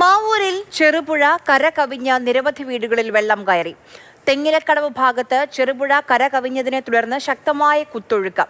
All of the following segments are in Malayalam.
മാവൂരിൽ ചെറുപുഴ കര കവിഞ്ഞ നിരവധി വീടുകളിൽ വെള്ളം കയറി. തെങ്ങിലക്കടവ് ഭാഗത്ത് ചെറുപുഴ കര കവിഞ്ഞതിനെ തുടർന്ന് ശക്തമായ കുത്തൊഴുക്ക്.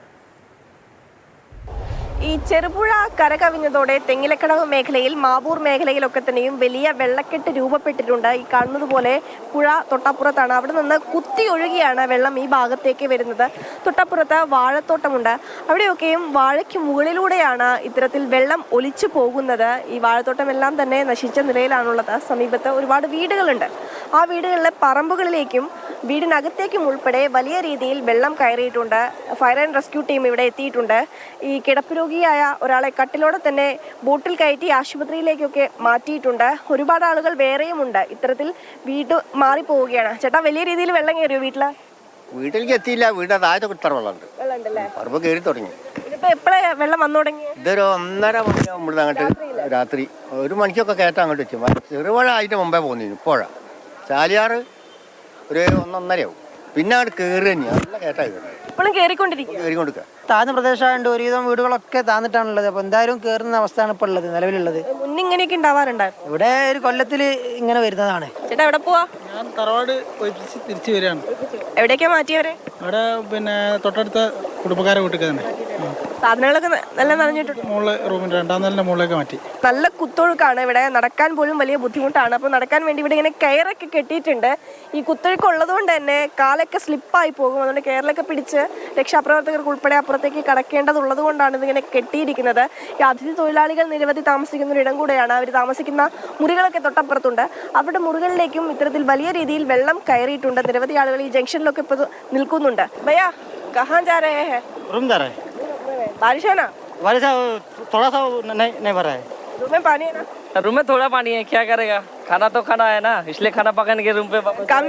ഈ ചെറുപുഴ കരകവിഞ്ഞതോടെ തെങ്ങിലക്കടവ് മേഖലയിൽ മാവൂർ മേഖലയിലൊക്കെ തന്നെയും വലിയ വെള്ളക്കെട്ട് രൂപപ്പെട്ടിട്ടുണ്ട്. ഈ കാണുന്നത് പോലെ പുഴ തൊട്ടപ്പുറത്താണ്. അവിടെ നിന്ന് കുത്തി ഒഴുകിയാണ് വെള്ളം ഈ ഭാഗത്തേക്ക് വരുന്നത്. തൊട്ടപ്പുറത്ത് വാഴത്തോട്ടമുണ്ട്. അവിടെയൊക്കെയും വാഴയ്ക്ക് മുകളിലൂടെയാണ് ഇത്തരത്തിൽ വെള്ളം ഒലിച്ചു പോകുന്നത്. ഈ വാഴത്തോട്ടമെല്ലാം തന്നെ നശിച്ച നിലയിലാണുള്ളത്. സമീപത്ത് ഒരുപാട് വീടുകളുണ്ട്. ആ വീടുകളിലെ പറമ്പുകളിലേക്കും വീടിനകത്തേക്കും ഉൾപ്പെടെ വലിയ രീതിയിൽ വെള്ളം കയറിയിട്ടുണ്ട്. ഫയർ ആൻഡ് റെസ്ക്യൂ ടീം ഇവിടെ എത്തിയിട്ടുണ്ട്. ഈ കിടപ്പ് രോഗിയായ ഒരാളെ കട്ടിലോടെ തന്നെ ബോട്ടിൽ കയറ്റി ആശുപത്രിയിലേക്കൊക്കെ മാറ്റിയിട്ടുണ്ട്. ഒരുപാട് ആളുകൾ വേറെയുമുണ്ട്. ഇത്തരത്തിൽ വീട് മാറിപ്പോവുകയാണ്. ചേട്ടാ, വലിയ രീതിയിൽ വെള്ളം കയറിയോ വീട്ടിലേക്ക് എത്തിയില്ല. വീടിന്റെ താഴത്തെ കുത്തറ വെള്ളമുണ്ട്. പറമ്പ് കയറി തുടങ്ങി. ഇതിപ്പോ എപ്പോഴാ വെള്ളം വന്നു തുടങ്ങി? ഇതൊരു 1:30 മണിയാകുമ്പോൾ അങ്ങോട്ട് രാത്രി 1 മണിക്കൊക്കെ കയറ്റം അങ്ങോട്ട് വെച്ചു. ചെറുപുഴ ആയിട്ട് മുമ്പേ പോന്നിരുന്നു. പുഴ ചാലിയാറ് ഒരു 1:30 ആവും. പിന്നെ അങ്ങോട്ട് കയറി തന്നെയാണ്. നല്ല കയറ്റായി ഇപ്പോഴും കയറിക്കൊണ്ടിരിക്കുക. താഴ്ന്ന പ്രദേശമായതുകൊണ്ട് ഒരുവിധം വീടുകളൊക്കെ താന്നിട്ടാണുള്ളത്. അപ്പോൾ എന്തായാലും കയറുന്ന അവസ്ഥയാണ് ഇപ്പോൾ ഉള്ളത്, നിലവിലുള്ളത്. മുന്നിങ്ങനെയൊക്കെ ഉണ്ടാവാറുണ്ടായിരുന്നു. ഇവിടെ ഒരു കൊല്ലത്തിൽ ഇങ്ങനെ വരുന്നതാണ്. ചേട്ടാ, എവിടെ പോവാ? ഞാൻ തറവാട് തിരിച്ചു വരികയാണ്. എവിടേക്കാ മാറ്റിയവരെ? അവിടെ തൊട്ടടുത്ത കുടുംബക്കാരെ വീട്ടിൽ തന്നെ. സാധനങ്ങളൊക്കെ നല്ല നനഞ്ഞിട്ടുണ്ട്. റൂമിന്റെ 2ാം നിലയുടെ മുകളിലേക്ക് മാറ്റി. നല്ല കുത്തൊഴുക്കാണ്. ഇവിടെ നടക്കാൻ പോലും വലിയ ബുദ്ധിമുട്ടാണ്. അപ്പോൾ നടക്കാൻ വേണ്ടി ഇവിടെ ഇങ്ങനെ കയറൊക്കെ കെട്ടിയിട്ടുണ്ട്. ഈ കുത്തൊഴുക്ക് ഉള്ളതുകൊണ്ട് തന്നെ കാലൊക്കെ സ്ലിപ്പായി പോകും. അതുകൊണ്ട് കയറിലൊക്കെ പിടിച്ച് രക്ഷാപ്രവർത്തകർക്ക് ഉൾപ്പെടെ അപ്പുറത്തേക്ക് കടക്കേണ്ടതുള്ളത് കൊണ്ടാണ് ഇതിങ്ങനെ കെട്ടിയിരിക്കുന്നത്. ഈ അതിഥി തൊഴിലാളികൾ നിരവധി താമസിക്കുന്ന ഒരു ഇടം കൂടെയാണ്. അവർ താമസിക്കുന്ന മുറികളൊക്കെ തൊട്ടപ്പുറത്തുണ്ട്. അവരുടെ മുറികളിലേക്കും ഇത്തരത്തിൽ വലിയ രീതിയിൽ വെള്ളം കയറിയിട്ടുണ്ട്. നിരവധി ആളുകൾ ഈ ജംഗ്ഷനിലൊക്കെ ഇപ്പോൾ നിൽക്കുന്നുണ്ട്. ഭയ്യാ, കഹാൻ ജാ രഹേ ഹൈ? रूम जा रहा है. बारिश है ना? बारिश थोड़ा सा नहीं भरा है. रूम में पानी है ना? रूम में थोड़ा पानी है, क्या करेगा? खाना तो खाना है ना, इसलिए खाना पकाने के रूम पे काम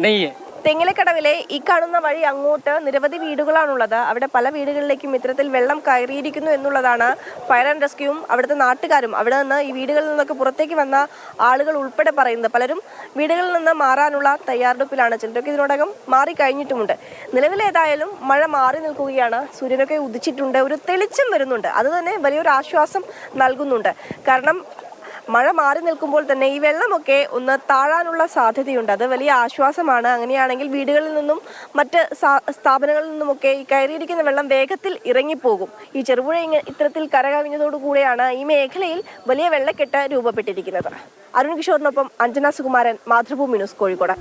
नहीं है. തെങ്ങിലക്കടവിലെ ഈ കാണുന്ന വഴി അങ്ങോട്ട് നിരവധി വീടുകളാണുള്ളത്. അവിടെ പല വീടുകളിലേക്കും ഇത്തരത്തിൽ വെള്ളം കയറിയിരിക്കുന്നു എന്നുള്ളതാണ് ഫയർ ആൻഡ് റെസ്ക്യൂവും അവിടുത്തെ നാട്ടുകാരും അവിടെ നിന്ന് ഈ വീടുകളിൽ നിന്നൊക്കെ പുറത്തേക്ക് വന്ന ആളുകൾ ഉൾപ്പെടെ പറയുന്നത്. പലരും വീടുകളിൽ നിന്ന് മാറാനുള്ള തയ്യാറെടുപ്പിലാണ്. ചിലരൊക്കെ ഇതിനോടകം മാറിക്കഴിഞ്ഞിട്ടുമുണ്ട്. നിലവിലേതായാലും മഴ മാറി നിൽക്കുകയാണ്. സൂര്യനൊക്കെ ഉദിച്ചിട്ടുണ്ട്. ഒരു തെളിച്ചം വരുന്നുണ്ട്. അത് തന്നെ വലിയൊരു ആശ്വാസം നൽകുന്നുണ്ട്. കാരണം മഴ മാറി നിൽക്കുമ്പോൾ തന്നെ ഈ വെള്ളമൊക്കെ ഒന്ന് താഴാനുള്ള സാധ്യതയുണ്ട്. അത് വലിയ ആശ്വാസമാണ്. അങ്ങനെയാണെങ്കിൽ വീടുകളിൽ നിന്നും മറ്റ് സ്ഥാപനങ്ങളിൽ നിന്നുമൊക്കെ ഈ കയറിയിരിക്കുന്ന വെള്ളം വേഗത്തിൽ ഇറങ്ങിപ്പോകും. ഈ ചെറുപുഴ ഇത്തരത്തിൽ കരകവിഞ്ഞതോടുകൂടിയാണ് ഈ മേഖലയിൽ വലിയ വെള്ളക്കെട്ട് രൂപപ്പെട്ടിരിക്കുന്നത്. അരുൺ കിഷോറിനൊപ്പം അഞ്ജന സുകുമാരൻ, മാതൃഭൂമി ന്യൂസ്, കോഴിക്കോട്.